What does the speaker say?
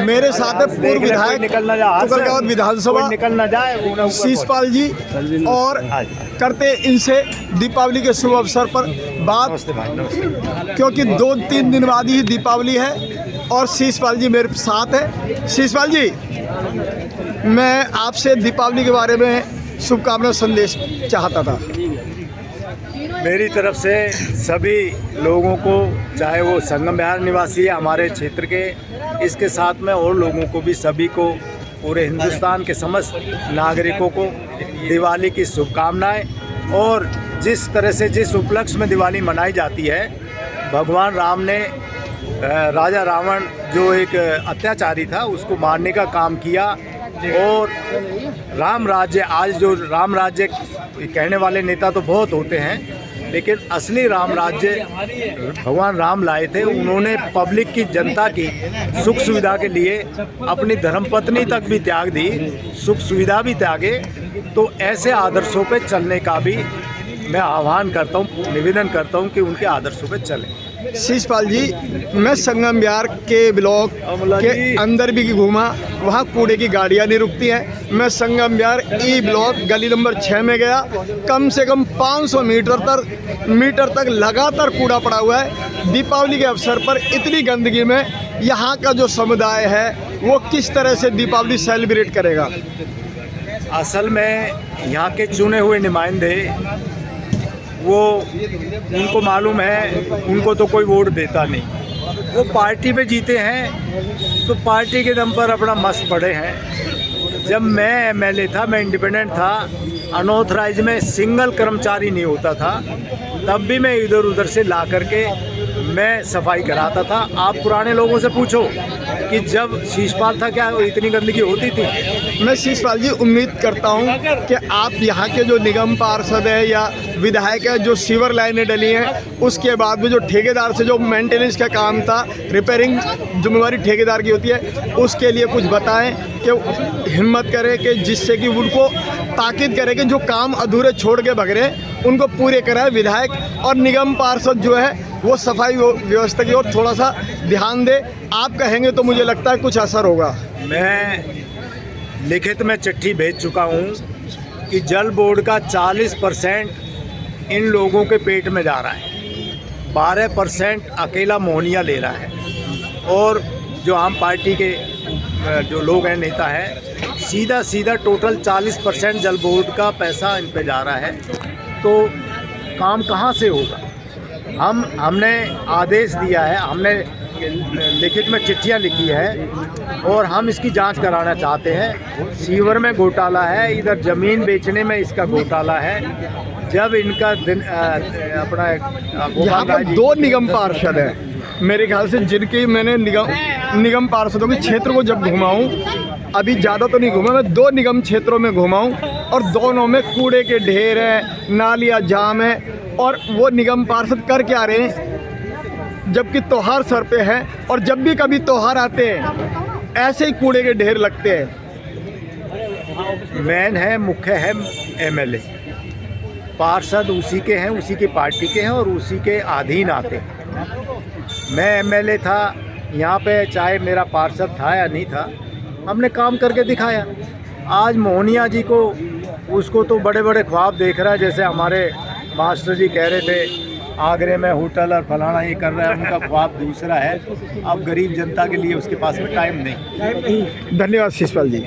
मेरे साथ है पूर्व विधायक तुगलकाबाद विधानसभा निकल न जाए शीशपाल जी, और करते इनसे दीपावली के शुभ अवसर पर बात, क्योंकि 2-3 दिन बाद ही दीपावली है और शीशपाल जी मेरे साथ है। शीशपाल जी, मैं आपसे दीपावली के बारे में शुभकामना संदेश चाहता था। मेरी तरफ से सभी लोगों को, चाहे वो संगम विहार निवासी है हमारे क्षेत्र के, इसके साथ में और लोगों को भी, सभी को, पूरे हिंदुस्तान के समस्त नागरिकों को दिवाली की शुभकामनाएं। और जिस तरह से, जिस उपलक्ष्य में दिवाली मनाई जाती है, भगवान राम ने राजा रावण जो एक अत्याचारी था उसको मारने का काम किया, और राम राज्य, आज जो राम राज्य कहने वाले नेता तो बहुत होते हैं, लेकिन असली राम राज्य भगवान राम लाए थे। उन्होंने पब्लिक की, जनता की सुख सुविधा के लिए अपनी धर्मपत्नी तक भी त्याग दी, सुख सुविधा भी त्यागे। तो ऐसे आदर्शों पे चलने का भी मैं आह्वान करता हूँ, निवेदन करता हूँ कि उनके आदर्शों पे चलें। शीशपाल जी, मैं संगम विहार के ब्लॉक के अंदर भी घूमा, वहाँ कूड़े की गाड़ियाँ नहीं रुकती हैं। मैं संगम विहार ई ब्लॉक गली नंबर 6 में गया, कम से कम 500 मीटर तक लगातार कूड़ा पड़ा हुआ है। दीपावली के अवसर पर इतनी गंदगी में यहाँ का जो समुदाय है वो किस तरह से दीपावली सेलिब्रेट करेगा? असल में यहाँ के चुने हुए नुमाइंदे, वो, उनको मालूम है उनको तो कोई वोट देता नहीं, वो पार्टी पे जीते हैं तो पार्टी के दम पर अपना मस्त पड़े हैं। जब मैं एमएलए था, मैं इंडिपेंडेंट था, अनऑथराइज में सिंगल कर्मचारी नहीं होता था, तब भी मैं इधर उधर से ला करके मैं सफाई कराता था। आप पुराने लोगों से पूछो कि जब शीशपाल था क्या इतनी गंदगी होती थी? मैं शीशपाल जी उम्मीद करता हूं कि आप यहाँ के जो निगम पार्षद है या विधायक है, जो सीवर लाइनें डली हैं, उसके बाद में जो ठेकेदार से जो मेंटेनेंस का काम था, रिपेयरिंग जिम्मेवारी ठेकेदार की होती है, उसके लिए कुछ बताएं कि हिम्मत करें कि जिससे कि उनको ताकीद करें कि जो काम अधूरे छोड़ के भग रहे हैं उनको पूरे कराए। विधायक और निगम पार्षद जो है वो सफाई व्यवस्था की ओर थोड़ा सा ध्यान दे। आप कहेंगे तो मुझे लगता है कुछ असर होगा। मैं लिखित में चिट्ठी भेज चुका हूँ कि जल बोर्ड का 40% इन लोगों के पेट में जा रहा है, 12% अकेला मोहनिया ले रहा है, और जो आम पार्टी के जो लोग हैं, नेता हैं, सीधा टोटल 40% जल बोर्ड का पैसा इन पे जा रहा है। तो काम कहाँ से होगा? हमने आदेश दिया है, हमने लिखित में चिट्ठियाँ लिखी है, और हम इसकी जांच कराना चाहते हैं। सीवर में घोटाला है, इधर ज़मीन बेचने में इसका घोटाला है। जब इनका अपना यहाँ पर 2 निगम पार्षद हैं मेरे ख्याल से, जिनकी मैंने निगम पार्षदों के क्षेत्र को जब घुमा हूँ, अभी ज़्यादा तो नहीं घूमा, मैं 2 निगम क्षेत्रों में घुमा हूँ, और दोनों में कूड़े के ढेर हैं, नालियाँ जाम है, और वो निगम पार्षद कर क्या रहे हैं जबकि त्योहार सर पे है, और जब भी कभी त्योहार आते हैं ऐसे ही कूड़े के ढेर लगते हैं। मेन है, मुख्य है एमएलए, पार्षद उसी के हैं, उसी की पार्टी के हैं और उसी के अधीन आते हैं। मैं एमएलए था यहाँ पे, चाहे मेरा पार्षद था या नहीं था, हमने काम करके दिखाया। आज मोहनिया जी को, उसको तो बड़े बड़े ख्वाब देख रहा है, जैसे हमारे मास्टर जी कह रहे थे आगरे में होटल और फलाना ये कर रहा है, उनका ख्वाब दूसरा है। अब गरीब जनता के लिए उसके पास में टाइम नहीं। धन्यवाद शीशपाल जी।